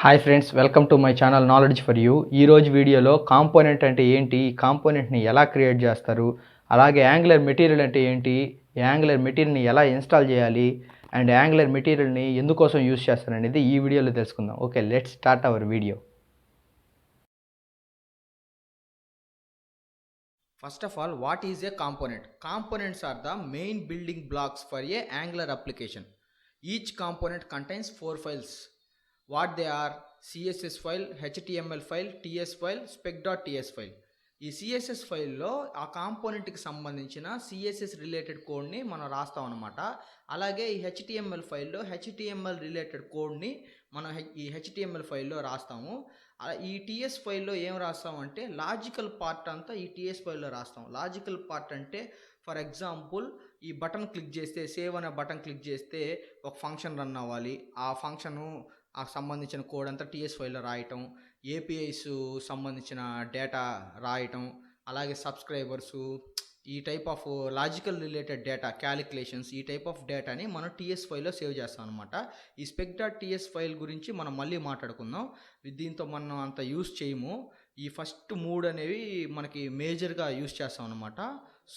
Hi friends, welcome to my channel knowledge for you. ఈరోజు వీడియోలో component అంటే ఏంటి, ఈ కాంపోనెంట్ని ఎలా క్రియేట్ చేస్తారు, అలాగే యాంగులర్ మెటీరియల్ అంటే ఏంటి, యాంగులర్ మెటీరియల్ని ఎలా ఇన్స్టాల్ చేయాలి అండ్ యాంగులర్ మెటీరియల్ని ఎందుకోసం యూస్ చేస్తారనేది ఈ వీడియోలో తెలుసుకుందాం. Okay, let's start our video. First of all, what is a component? Components are the main building blocks for a Angular application. Each component contains 4 files. What they are: CSS file, HTML file, TS file, spec.ts file. ఈ CSS ఫైల్లో ఆ కాంపోనెంట్కి సంబంధించిన CSS related కోడ్ని మనం రాస్తాం అనమాట. అలాగే ఈ హెచ్టిఎంఎల్ ఫైల్లో హెచ్టిఎంఎల్ రిలేటెడ్ కోడ్ని మనం ఈ హెచ్టిఎంఎల్ ఫైల్లో రాస్తాము. ఈ టీఎస్ ఫైల్లో ఏం రాస్తామంటే లాజికల్ పార్ట్ అంతా ఈ టీఎస్ ఫైల్లో రాస్తాం. లాజికల్ పార్ట్ అంటే ఫర్ ఎగ్జాంపుల్ ఈ బటన్ క్లిక్ చేస్తే, సేవ్ అనే బటన్ క్లిక్ చేస్తే ఒక ఫంక్షన్ రన్ అవ్వాలి. ఆ ఫంక్షను ఆ సంబంధించిన కోడ్ అంతా టీఎస్ ఫైల్లో రాయటం, ఏపీఐస్ సంబంధించిన డేటా రాయటం, అలాగే సబ్స్క్రైబర్సు, ఈ type of logical related data, calculations, ఈ టైప్ ఆఫ్ డేటాని మనం టీఎస్ ఫైల్లో సేవ్ చేస్తాం అనమాట. ఈ spec.ts ఫైల్ గురించి మనం మళ్ళీ మాట్లాడుకుందాం. దీంతో మనం అంత యూస్ చేయము. ఈ ఫస్ట్ 3 అనేవి మనకి మేజర్గా యూస్ చేస్తాం అనమాట.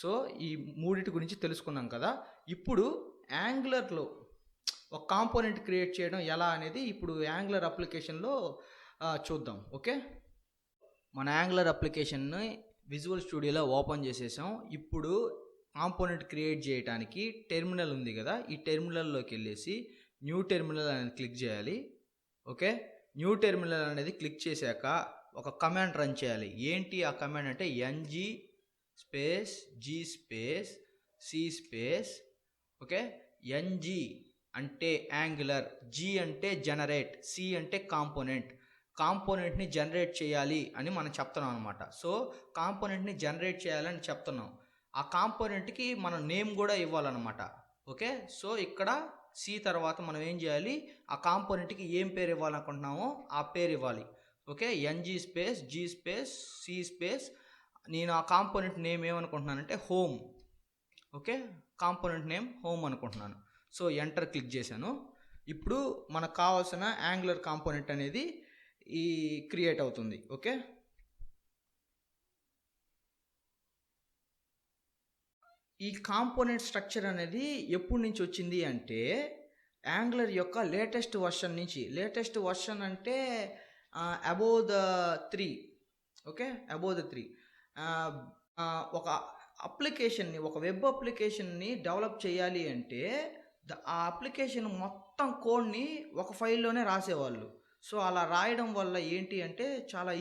సో ఈ మూడిటి గురించి తెలుసుకున్నాం కదా. ఇప్పుడు యాంగులర్లో ఒక కాంపోనెంట్ క్రియేట్ చేయడం ఎలా అనేది ఇప్పుడు యాంగులర్ అప్లికేషన్లో చూద్దాం. ఓకే, మన యాంగులర్ అప్లికేషన్ని విజువల్ స్టూడియోలో ఓపెన్ చేసేసాం. ఇప్పుడు కాంపోనెంట్ క్రియేట్ చేయడానికి టెర్మినల్ ఉంది కదా, ఈ టెర్మినల్లోకి వెళ్ళేసి న్యూ టెర్మినల్ అనేది క్లిక్ చేయాలి. ఓకే, న్యూ టెర్మినల్ అనేది క్లిక్ చేశాక ఒక కమాండ్ రన్ చేయాలి. ఏంటి ఆ కమాండ్ అంటే ng space g space c space, okay, ng అంటే యాంగులర్, జీ అంటే జనరేట్, సి అంటే కాంపోనెంట్ని జనరేట్ చేయాలి అని మనం చెప్తున్నాం అనమాట. సో కాంపోనెంట్ని జనరేట్ చేయాలని చెప్తున్నాం. ఆ కాంపోనెంట్కి మనం నేమ్ కూడా ఇవ్వాలన్నమాట. ఓకే, సో ఇక్కడ సి తర్వాత మనం ఏం చేయాలి, ఆ కాంపోనెంట్కి ఏం పేరు ఇవ్వాలనుకుంటున్నామో ఆ పేరు ఇవ్వాలి. Okay, NG space G space C space, నేను ఆ కాంపోనెంట్ నేమ్ ఏమనుకుంటున్నానంటే home. Okay, component name home అనుకుంటున్నాను. సో ఎంటర్ క్లిక్ చేశాను. ఇప్పుడు మనకు కావాల్సిన యాంగులర్ కాంపోనెంట్ అనేది ఈ క్రియేట్ అవుతుంది. ఓకే, ఈ కాంపోనెంట్ స్ట్రక్చర్ అనేది ఎప్పటి నుంచి వచ్చింది అంటే యాంగులర్ యొక్క లేటెస్ట్ వర్షన్ నుంచి. లేటెస్ట్ వర్షన్ అంటే above the 3. Okay, above the 3 ఒక అప్లికేషన్ని, ఒక వెబ్ అప్లికేషన్ని డెవలప్ చేయాలి అంటే ఆ అప్లికేషన్ మొత్తం కోడ్ని ఒక ఫైల్లోనే రాసేవాళ్ళు. సో అలా రాయడం వల్ల ఏంటి అంటే చాలా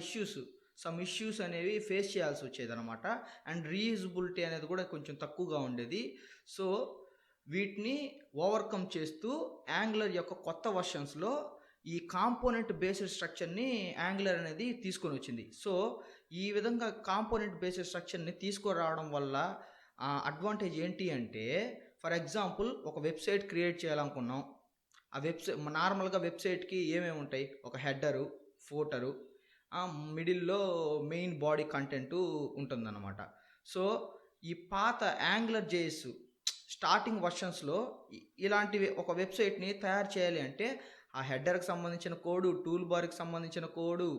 సమ్ ఇష్యూస్ అనేవి ఫేస్ చేయాల్సి వచ్చేది అనమాట. అండ్ రీయూజబిలిటీ అనేది కూడా కొంచెం తక్కువగా ఉండేది. సో వీటిని ఓవర్కమ్ చేస్తూ యాంగులర్ యొక్క కొత్త వర్షన్స్లో ఈ కాంపోనెంట్ బేస్డ్ స్ట్రక్చర్ని యాంగులర్ అనేది తీసుకొని వచ్చింది. సో ఈ విధంగా కాంపోనెంట్ బేస్డ్ స్ట్రక్చర్ని తీసుకురావడం వల్ల అడ్వాంటేజ్ ఏంటి అంటే, ఫర్ ఎగ్జాంపుల్ ఒక వెబ్సైట్ క్రియేట్ చేయాలనుకున్నాం. ఆ నార్మల్గా వెబ్సైట్కి ఏమేమి ఉంటాయి, ఒక హెడరు, ఫూటరు, మిడిల్లో మెయిన్ బాడీ కంటెంట్ ఉంటుందన్నమాట. సో ఈ పాత యాంగులర్ జేఎస్ స్టార్టింగ్ వర్షన్స్లో ఇలాంటివి ఒక వెబ్సైట్ని తయారు చేయాలి అంటే ఆ హెడర్కి సంబంధించిన కోడు, టూల్ బార్కి సంబంధించిన కోడు,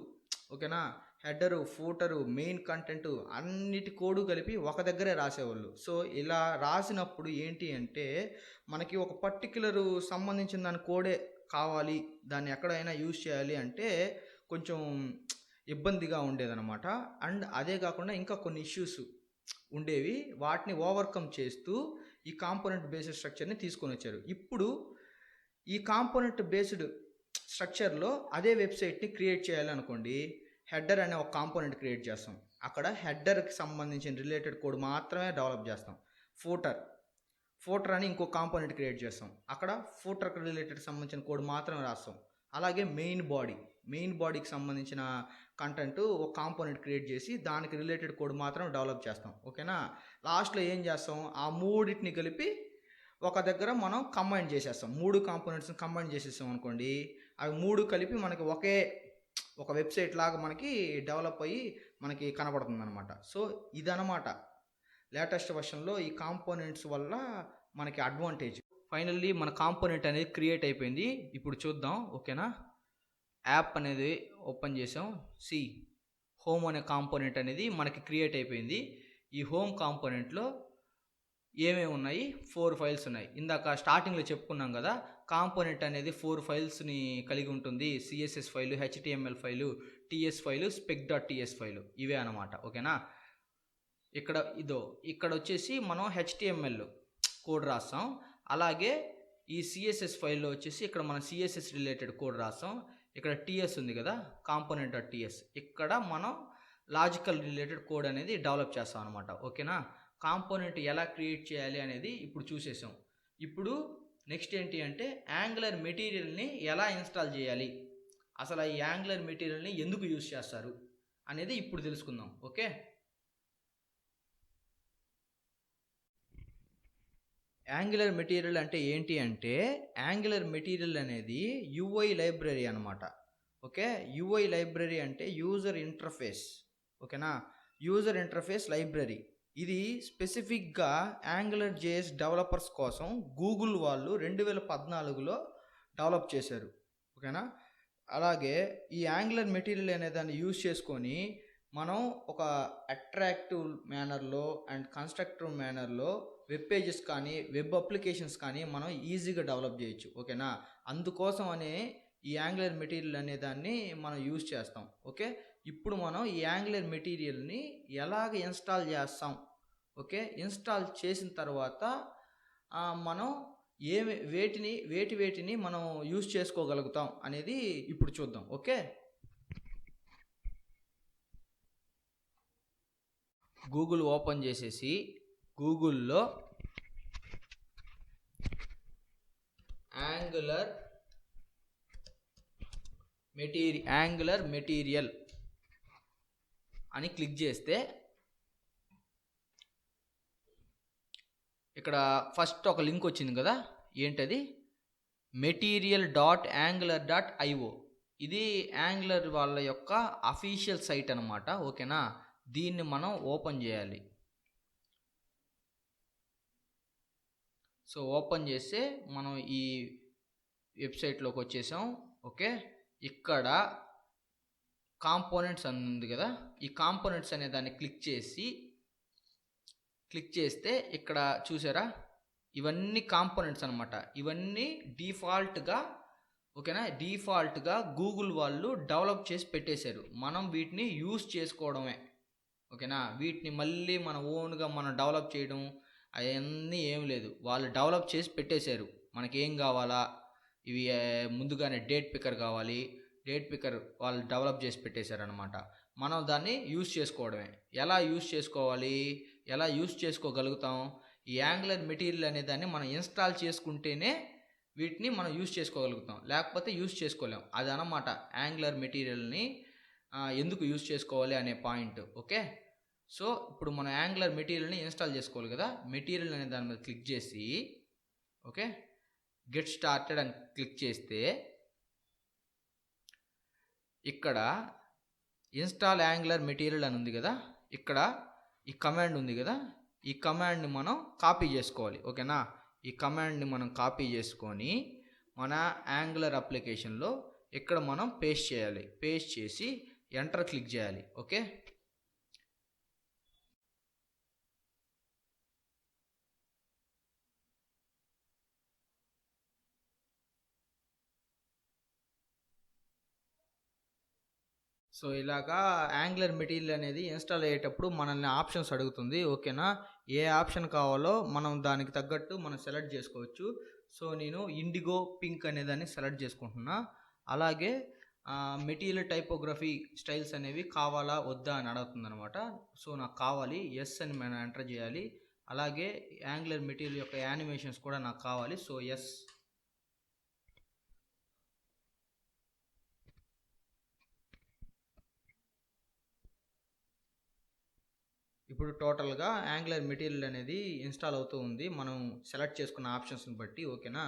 ఓకేనా, హెడరు, ఫూటరు, మెయిన్ కంటెంట్ అన్నిటి కోడు కలిపి ఒక దగ్గరే రాసేవాళ్ళు. సో ఇలా రాసినప్పుడు ఏంటి అంటే మనకి ఒక పర్టిక్యులర్ సంబంధించిన దాని కోడే కావాలి, దాన్ని ఎక్కడైనా యూజ్ చేయాలి అంటే కొంచెం ఇబ్బందిగా ఉండేదన్నమాట. అండ్ అదే కాకుండా ఇంకా కొన్ని ఇష్యూస్ ఉండేవి. వాటిని ఓవర్కమ్ చేస్తూ ఈ కాంపోనెంట్ బేస్డ్ స్ట్రక్చర్ని తీసుకొని వచ్చారు. ఇప్పుడు ఈ కాంపోనెంట్ బేస్డ్ స్ట్రక్చర్లో అదే వెబ్సైట్ని క్రియేట్ చేయాలనుకోండి, హెడర్ అనే ఒక కాంపోనెంట్ క్రియేట్ చేస్తాం. అక్కడ హెడర్కి సంబంధించిన రిలేటెడ్ కోడ్ మాత్రమే డెవలప్ చేస్తాం. ఫూటర్ అని ఇంకో కాంపోనెంట్ క్రియేట్ చేస్తాం. అక్కడ ఫూటర్కి రిలేటెడ్ సంబంధించిన కోడ్ మాత్రమే రాస్తాం. అలాగే మెయిన్ బాడీకి సంబంధించిన కంటెంట్ ఒక కాంపోనెంట్ క్రియేట్ చేసి దానికి రిలేటెడ్ కోడ్ మాత్రం డెవలప్ చేస్తాం. ఓకేనా, లాస్ట్లో ఏం చేస్తాం, ఆ మూడింటిని కలిపి ఒక దగ్గర మనం కంబైన్ చేసేస్తాం. 3 కాంపోనెంట్స్ని కంబైన్ చేసేస్తాం అనుకోండి, అవి 3 కలిపి మనకి ఒక వెబ్సైట్ లాగా మనకి డెవలప్ అయ్యి మనకి కనబడుతుంది అనమాట. సో ఇదనమాట లేటెస్ట్ వర్షన్లో ఈ కాంపోనెంట్స్ వల్ల మనకి అడ్వాంటేజ్. ఫైనల్లీ మన కాంపోనెంట్ అనేది క్రియేట్ అయిపోయింది. ఇప్పుడు చూద్దాం. ఓకేనా, యాప్ అనేది ఓపెన్ చేసాం. సి హోమ్ అనే కాంపోనెంట్ అనేది మనకి క్రియేట్ అయిపోయింది. ఈ హోమ్ కాంపోనెంట్లో ఏమేమి ఉన్నాయి? 4 ఫైల్స్ ఉన్నాయి. ఇందాక స్టార్టింగ్లో చెప్పుకున్నాం కదా, కాంపోనెంట్ అనేది 4 ఫైల్స్ని కలిగి ఉంటుంది. CSS file, HTML file, TS file, spec.ts file, ఇవే అనమాట. ఓకేనా. ఇక్కడ వచ్చేసి మనం హెచ్టిఎంఎల్ కోడ్ రాస్తాం. అలాగే ఈ సిఎస్ఎస్ ఫైల్లో వచ్చేసి ఇక్కడ మనం సిఎస్ఎస్ రిలేటెడ్ కోడ్ రాస్తాం. ఇక్కడ టిఎస్ ఉంది కదా, కాంపోనెంట్.ts, ఇక్కడ మనం లాజికల్ రిలేటెడ్ కోడ్ అనేది డెవలప్ చేస్తాం అనమాట. ఓకేనా. కాంపోనెంట్ ఎలా క్రియేట్ చేయాలి అనేది ఇప్పుడు చూసేసాం. ఇప్పుడు నెక్స్ట్ ఏంటి అంటే యాంగులర్ మెటీరియల్ని ఎలా ఇన్స్టాల్ చేయాలి, అసలు ఈ యాంగులర్ మెటీరియల్ని ఎందుకు యూజ్ చేస్తారు అనేది ఇప్పుడు తెలుసుకుందాం. ఓకే. యాంగులర్ మెటీరియల్ అంటే ఏంటి అంటే, యాంగులర్ మెటీరియల్ అనేది యూఐ లైబ్రరీ అనమాట. ఓకే. యూఐ లైబ్రరీ అంటే యూజర్ ఇంటర్ఫేస్. ఓకేనా. User interface library. ఇది స్పెసిఫిక్గా యాంగులర్ జేఎస్ డెవలపర్స్ కోసం గూగుల్ వాళ్ళు 2014లో డెవలప్ చేశారు. ఓకేనా. అలాగే ఈ యాంగులర్ మెటీరియల్ అనే దాన్ని యూజ్ చేసుకొని మనం ఒక అట్రాక్టివ్ మేనర్లో అండ్ కన్స్ట్రక్టివ్ మేనర్లో వెబ్ పేజెస్ కానీ వెబ్ అప్లికేషన్స్ కానీ మనం ఈజీగా డెవలప్ చేయొచ్చు. ఓకేనా. అందుకోసం అనే ఈ యాంగులర్ మెటీరియల్ అనే దాన్ని మనం యూజ్ చేస్తాం. ఓకే. ఇప్పుడు మనం ఈ యాంగులర్ మెటీరియల్ని ఎలాగ ఇన్స్టాల్ చేస్తాం. ఓకే. ఇన్స్టాల్ చేసిన తర్వాత మనం వేటిని మనం యూజ్ చేసుకోగలుగుతాం అనేది ఇప్పుడు చూద్దాం. ఓకే. గూగుల్ ఓపెన్ చేసేసి గూగుల్లో యాంగులర్ మెటీరియల్ అని క్లిక్ చేస్తే ఇక్కడ ఫస్ట్ ఒక లింక్ వచ్చింది కదా, ఏంటది? material.angular.io. ఇది యాంగులర్ వాళ్ళ యొక్క అఫీషియల్ సైట్ అనమాట. ఓకేనా. దీన్ని మనం ఓపెన్ చేయాలి. సో ఓపెన్ చేస్తే మనం ఈ వెబ్సైట్లోకి వచ్చేసాం. ఓకే. ఇక్కడ కాంపోనెంట్స్ అని ఉంది కదా, ఈ కాంపోనెంట్స్ అనే దాన్ని క్లిక్ చేస్తే ఇక్కడ చూసారా, ఇవన్నీ కాంపోనెంట్స్ అనమాట. ఇవన్నీ డిఫాల్ట్గా, ఓకేనా, డిఫాల్ట్గా గూగుల్ వాళ్ళు డెవలప్ చేసి పెట్టేశారు. మనం వీటిని యూజ్ చేసుకోవడమే. ఓకేనా. వీటిని మళ్ళీ మన ఓన్గా మనం డెవలప్ చేయడం అవన్నీ ఏం లేదు, వాళ్ళు డెవలప్ చేసి పెట్టేశారు. మనకేం కావాలా, ఇవి ముందుగానే డేట్ పికర్ కావాలి, డేట్ పికర్ వాళ్ళు డెవలప్ చేసి పెట్టేశారు అనమాట. మనం దాన్ని యూజ్ చేసుకోవడమే. ఎలా యూజ్ చేసుకోవాలి, ఎలా యూజ్ చేసుకోగలుగుతాం? ఈ యాంగులర్ మెటీరియల్ అనే దాన్ని మనం ఇన్స్టాల్ చేసుకుంటేనే వీటిని మనం యూజ్ చేసుకోగలుగుతాం, లేకపోతే యూజ్ చేసుకోలేం. అది అన్నమాట యాంగులర్ మెటీరియల్ని ఎందుకు యూజ్ చేసుకోవాలి అనే పాయింట్. ఓకే. సో ఇప్పుడు మనం యాంగులర్ మెటీరియల్ని ఇన్స్టాల్ చేసుకోవాలి కదా, మెటీరియల్ అనే దాని మీద క్లిక్ చేసి ఓకే గెట్ స్టార్టెడ్ అని క్లిక్ చేస్తే ఇక్కడ ఇన్స్టాల్ యాంగులర్ మెటీరియల్ అని ఉంది కదా, ఇక్కడ ఈ కమాండ్ ఉంది కదా, ఈ కమాండ్ని మనం కాపీ చేసుకోవాలి. ఓకేనా. ఈ కమాండ్ని మనం కాపీ చేసుకొని మన యాంగులర్ అప్లికేషన్లో ఇక్కడ మనం పేస్ట్ చేయాలి. పేస్ట్ చేసి ఎంటర్ క్లిక్ చేయాలి. ఓకే. సో ఇలాగా యాంగులర్ మెటీరియల్ అనేది ఇన్స్టాల్ అయ్యేటప్పుడు మనల్ని ఆప్షన్స్ అడుగుతుంది. ఓకేనా. ఏ ఆప్షన్ కావాలో మనం దానికి తగ్గట్టు మనం సెలెక్ట్ చేసుకోవచ్చు. సో నేను ఇండిగో పింక్ అనేదాన్ని సెలెక్ట్ చేసుకుంటున్నా. అలాగే మెటీరియల్ టైపోగ్రఫీ స్టైల్స్ అనేవి కావాలా వద్దా అని అడుగుతుంది అనమాట. సో నాకు కావాలి, ఎస్ అని మనం ఎంటర్ చేయాలి. అలాగే యాంగులర్ మెటీరియల్ యొక్క యానిమేషన్స్ కూడా నాకు కావాలి. So yes. ఇప్పుడు టోటల్గా యాంగులర్ మెటీరియల్ అనేది ఇన్స్టాల్ అవుతూ ఉంది, మనం సెలెక్ట్ చేసుకున్న ఆప్షన్స్ని బట్టి. ఓకేనా.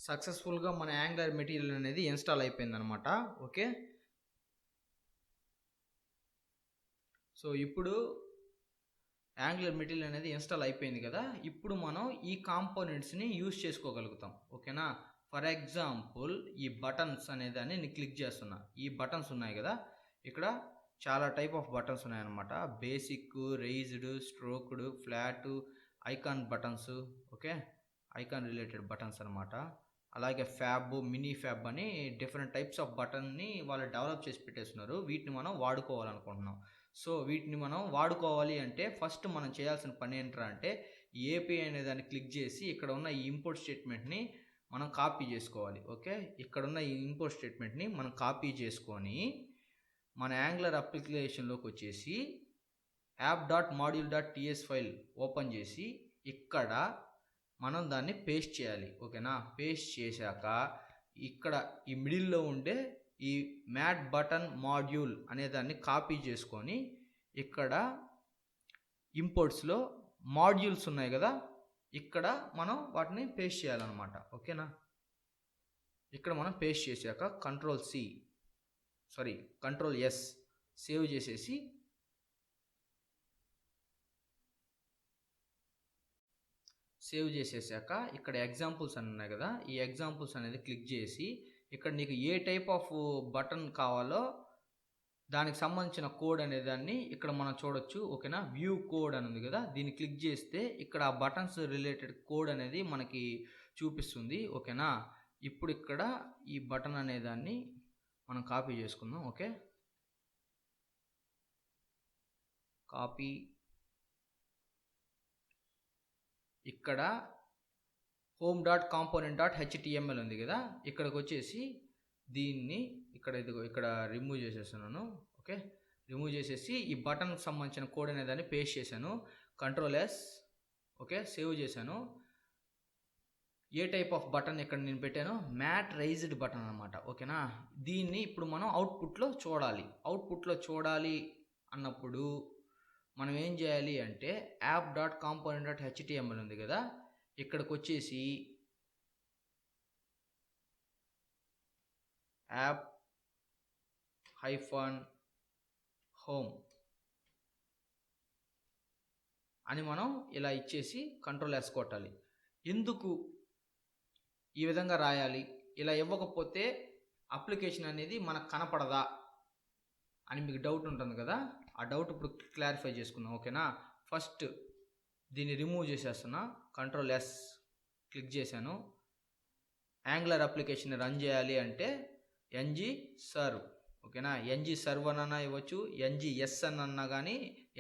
సక్సెస్ఫుల్గా మన యాంగులర్ మెటీరియల్ అనేది ఇన్స్టాల్ అయిపోయింది అనమాట. ఓకే. సో ఇప్పుడు యాంగులర్ మెటీరియల్ అనేది ఇన్స్టాల్ అయిపోయింది కదా, ఇప్పుడు మనం ఈ కాంపోనెంట్స్ని యూజ్ చేసుకోగలుగుతాం. ఓకేనా. ఫర్ ఎగ్జాంపుల్ ఈ బటన్స్ అనేదాన్ని నేను క్లిక్ చేస్తున్నా. ఈ బటన్స్ ఉన్నాయి కదా, ఇక్కడ చాలా టైప్ ఆఫ్ బటన్స్ ఉన్నాయన్నమాట. Basic, raised, stroked, flat, icon buttons, okay, icon related buttons అనమాట. అలాగే ఫ్యాబ్, మినీ ఫ్యాబ్ అని డిఫరెంట్ టైప్స్ ఆఫ్ బటన్ని వాళ్ళు డెవలప్ చేసి పెట్టేస్తున్నారు. వీటిని మనం వాడుకోవాలనుకుంటున్నాం. సో వీటిని మనం వాడుకోవాలి అంటే ఫస్ట్ మనం చేయాల్సిన పని ఏంట్రా అంటే ఏపీఐ అనే దాన్ని క్లిక్ చేసి ఇక్కడ ఉన్న ఈ ఇంపోర్ట్ స్టేట్మెంట్ని మనం కాపీ చేసుకోవాలి. ఓకే, ఇక్కడ ఉన్న ఈ ఇంపోర్ట్ స్టేట్మెంట్ని మనం కాపీ చేసుకొని మన యాంగులర్ అప్లికేషన్లోకి వచ్చేసి app.module.ts ఫైల్ ఓపెన్ చేసి ఇక్కడ మనం దాన్ని పేస్ట్ చేయాలి. ఓకేనా, పేస్ట్ చేశాక ఇక్కడ ఈ మిడిల్లో ఉండే ఈ మ్యాట్ బటన్ మాడ్యూల్ అనే దాన్ని కాపీ చేసుకొని ఇక్కడ ఇంపోర్ట్స్లో మాడ్యూల్స్ ఉన్నాయి కదా, ఇక్కడ మనం వాటిని పేస్ట్ చేయాలన్నమాట. ఓకేనా, ఇక్కడ మనం పేస్ట్ చేశాక కంట్రోల్ ఎస్ సేవ్ చేసేసి చేసేసాక ఇక్కడ ఎగ్జాంపుల్స్ అని ఉన్నాయి కదా, ఈ ఎగ్జాంపుల్స్ అనేది క్లిక్ చేసి ఇక్కడ నీకు ఏ టైప్ ఆఫ్ బటన్ కావాలో దానికి సంబంధించిన కోడ్ అనే దాన్ని ఇక్కడ మనం చూడొచ్చు. ఓకేనా, వ్యూ కోడ్ అని ఉంది కదా, దీన్ని క్లిక్ చేస్తే ఇక్కడ ఆ బటన్స్ రిలేటెడ్ కోడ్ అనేది మనకి చూపిస్తుంది. ఓకేనా, ఇప్పుడు ఇక్కడ ఈ బటన్ అనే దాన్ని మనం కాపీ చేసుకుందాం. ఓకే, కాపీ, ఇక్కడ home.component.html ఉంది కదా, ఇక్కడికి వచ్చేసి దీన్ని ఇక్కడ రిమూవ్ చేసేస్తున్నాను. ఓకే, రిమూవ్ చేసేసి ఈ బటన్కి సంబంధించిన కోడ్ అనే దాన్ని పేస్ట్ చేశాను. కంట్రోల్ ఎస్, ఓకే, సేవ్ చేశాను. ఏ టైప్ ఆఫ్ బటన్ ఇక్కడ నేను పెట్టాను, మ్యాట్ రైజ్డ్ బటన్ అనమాట. ఓకేనా, దీన్ని ఇప్పుడు మనం అవుట్పుట్లో చూడాలి అన్నప్పుడు మనం ఏం చేయాలి అంటే app.component.html ఉంది కదా, ఇక్కడికి వచ్చేసి app-home అని మనం ఇలా ఇచ్చేసి కంట్రోల్ ఎస్ కొట్టాలి. ఎందుకు ఈ విధంగా రాయాలి? ఇలా ఇవ్వకపోతే అప్లికేషన్ అనేది మనకు కనపడదా అని మీకు డౌట్ ఉంటుంది కదా, ఆ డౌట్ ఇప్పుడు క్లారిఫై చేసుకుందాం. ఓకేనా, ఫస్ట్ దీన్ని రిమూవ్ చేసేస్తున్నా. కంట్రోల్ ఎస్ క్లిక్ చేశాను. యాంగులర్ అప్లికేషన్ రన్ చేయాలి అంటే ng సర్వ్. ఓకేనా, ng సర్వ్ అన్నా ఇవ్వచ్చు, ng-s అన్నా కానీ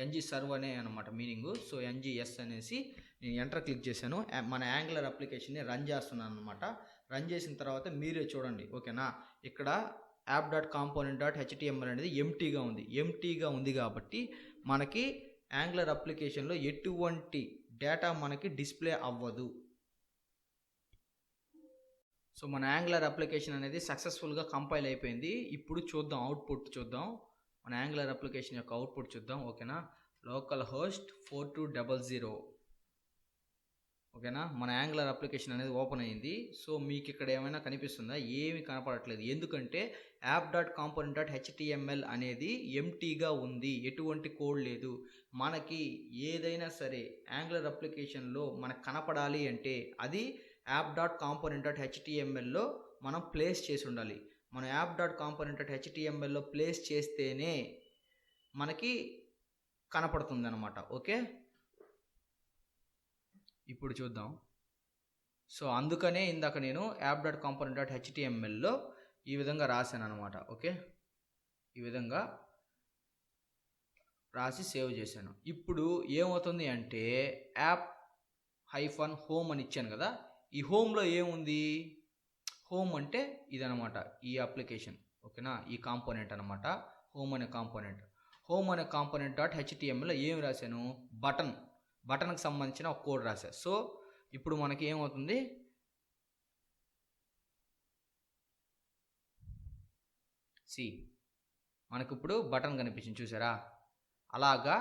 ng సర్వ్ అనే అనమాట మీనింగ్. సో ng-s అనేసి నేను ఎంటర్ క్లిక్ చేశాను. మన యాంగులర్ అప్లికేషన్ని రన్ చేస్తున్నాను అనమాట. రన్ చేసిన తర్వాత మీరే చూడండి. ఓకేనా, ఇక్కడ app.component.html అనేది ఎంటీగా ఉంది కాబట్టి మనకి యాంగులర్ అప్లికేషన్లో ఎటువంటి డేటా మనకి డిస్ప్లే అవ్వదు. సో మన యాంగులర్ అప్లికేషన్ అనేది సక్సెస్ఫుల్గా కంపైల్ అయిపోయింది. ఇప్పుడు చూద్దాం, అవుట్పుట్ చూద్దాం. మన యాంగులర్ అప్లికేషన్ యొక్క అవుట్పుట్ చూద్దాం. ఓకేనా, లోకల్ హోస్ట్ 4200. ఓకేనా, మన యాంగులర్ అప్లికేషన్ అనేది ఓపెన్ అయ్యింది. సో మీకు ఇక్కడ ఏమైనా కనిపిస్తుందా? ఏమి కనపడట్లేదు. ఎందుకంటే app.component.html అనేది ఎంటీగా ఉంది, ఎటువంటి కోడ్ లేదు. మనకి ఏదైనా సరే యాంగులర్ అప్లికేషన్లో మనకు కనపడాలి అంటే అది app.component.htmlలో మనం ప్లేస్ చేసి ఉండాలి. మనం app.component.htmlలో ప్లేస్ చేస్తేనే మనకి కనపడుతుంది అనమాట. ఓకే, ఇప్పుడు చూద్దాం. సో అందుకనే ఇందాక నేను app.component.htmlలో ఈ విధంగా రాశాను అనమాట. ఓకే, ఈ విధంగా రాసి సేవ్ చేశాను. ఇప్పుడు ఏమవుతుంది అంటే app-home అని ఇచ్చాను కదా, ఈ హోమ్లో ఏముంది? హోమ్ అంటే ఇదనమాట, ఈ అప్లికేషన్. ఓకేనా, ఈ కాంపోనెంట్ అనమాట హోమ్ అనే కాంపోనెంట్.htmlలో ఏమి రాశాను? బటన్కి సంబంధించిన ఒక కోడ్ రాశాను. సో ఇప్పుడు మనకి ఏమవుతుంది? మనకి ఇప్పుడు బటన్ కనిపించింది, చూసారా? అలాగా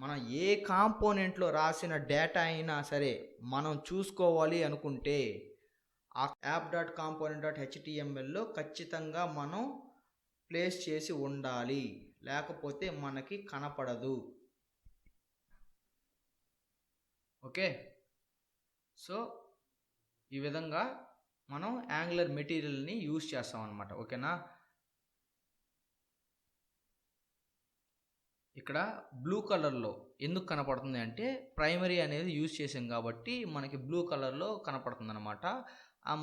మనం ఏ కాంపోనెంట్లో రాసిన డేటా అయినా సరే మనం చూసుకోవాలి అనుకుంటే ఆ app.component.htmlలో ఖచ్చితంగా మనం ప్లేస్ చేసి ఉండాలి, లేకపోతే మనకి కనపడదు. ఓకే, సో ఈ విధంగా మనం యాంగులర్ మెటీరియల్ని యూజ్ చేస్తాం అనమాట. ఓకేనా. ఇక్కడ బ్లూ కలర్లో ఎందుకు కనపడుతుంది అంటే ప్రైమరీ అనేది యూజ్ చేసాం కాబట్టి మనకి బ్లూ కలర్లో కనపడుతుంది అనమాట.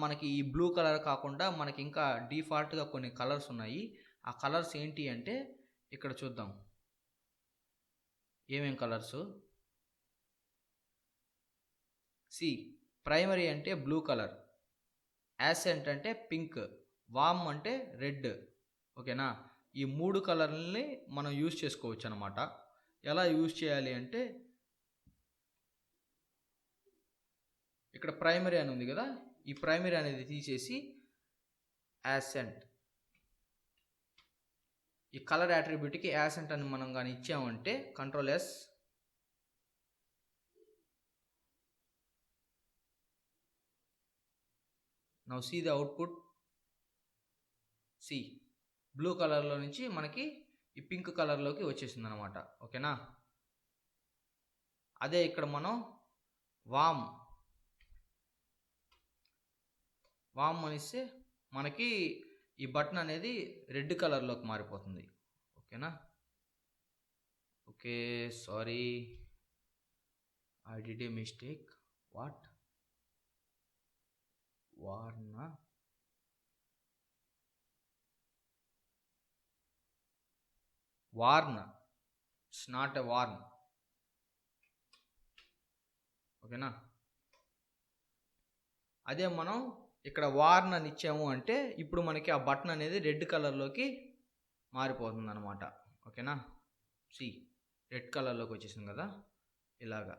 మనకి ఈ బ్లూ కలర్ కాకుండా మనకి ఇంకా డిఫాల్ట్గా కొన్ని కలర్స్ ఉన్నాయి. ఆ కలర్స్ ఏంటి అంటే ఇక్కడ చూద్దాం ఏమేం కలర్స్. సి ప్రైమరీ అంటే బ్లూ కలర్, యాసెంట్ అంటే పింక్, వామ్ అంటే రెడ్. ఓకేనా. ఈ 3 కలర్లని మనం యూజ్ చేసుకోవచ్చు అనమాట. ఎలా యూజ్ చేయాలి అంటే ఇక్కడ ప్రైమరీ అని ఉంది కదా, ఈ ప్రైమరీ అనేది తీసేసి యాసెంట్, ఈ కలర్ యాట్రిబ్యూట్కి యాసెంట్ అని మనం కానీ ఇచ్చామంటే control S, now see the output. See blue కలర్లో నుంచి మనకి ఈ పింక్ కలర్లోకి వచ్చేసింది అనమాట. ఓకేనా. అదే ఇక్కడ మనం వామ్ అనిస్తే మనకి ఈ బటన్ అనేది రెడ్ కలర్లోకి మారిపోతుంది. ఓకేనా. Okay, sorry, I did a mistake. What warn, it's not a warn. ఓకేనా. అదే మనం ఇక్కడ వార్న్ అని ఇచ్చాము అంటే ఇప్పుడు మనకి ఆ బటన్ అనేది రెడ్ కలర్లోకి మారిపోతుంది అనమాట. ఓకేనా. సి రెడ్ కలర్లోకి వచ్చేసింది కదా. ఇలాగా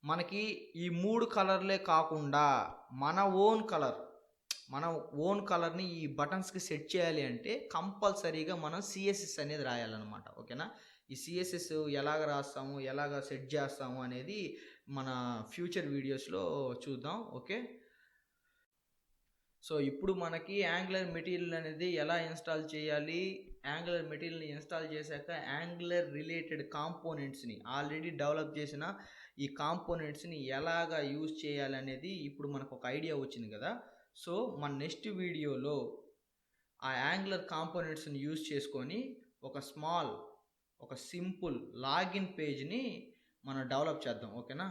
మనకి ఈ 3 కలర్లే కాకుండా మన ఓన్ కలర్ని ఈ బటన్స్కి సెట్ చేయాలి అంటే కంపల్సరీగా మనం సిఎస్ఎస్ అనేది రాయాలన్నమాట. ఓకేనా. ఈ సిఎస్ఎస్ ఎలాగ రాస్తాము, ఎలాగ సెట్ చేస్తాము అనేది మన ఫ్యూచర్ వీడియోస్లో చూద్దాం. ఓకే. సో ఇప్పుడు మనకి యాంగులర్ మెటీరియల్ అనేది ఎలా ఇన్స్టాల్ చేయాలి, యాంగులర్ మెటీరియల్ని ఇన్స్టాల్ చేశాక యాంగులర్ రిలేటెడ్ కాంపోనెంట్స్ని ఆల్రెడీ డెవలప్ చేసిన ఈ కాంపోనెంట్స్ని ఎలాగా యూజ్ చేయాలి అనేది ఇప్పుడు మనకు ఒక ఐడియా వచ్చింది కదా. సో మన నెక్స్ట్ వీడియోలో ఆ యాంగులర్ కాంపోనెంట్స్ని యూజ్ చేసుకొని ఒక సింపుల్ లాగిన్ పేజ్ని మనం డెవలప్ చేద్దాం. ఓకేనా.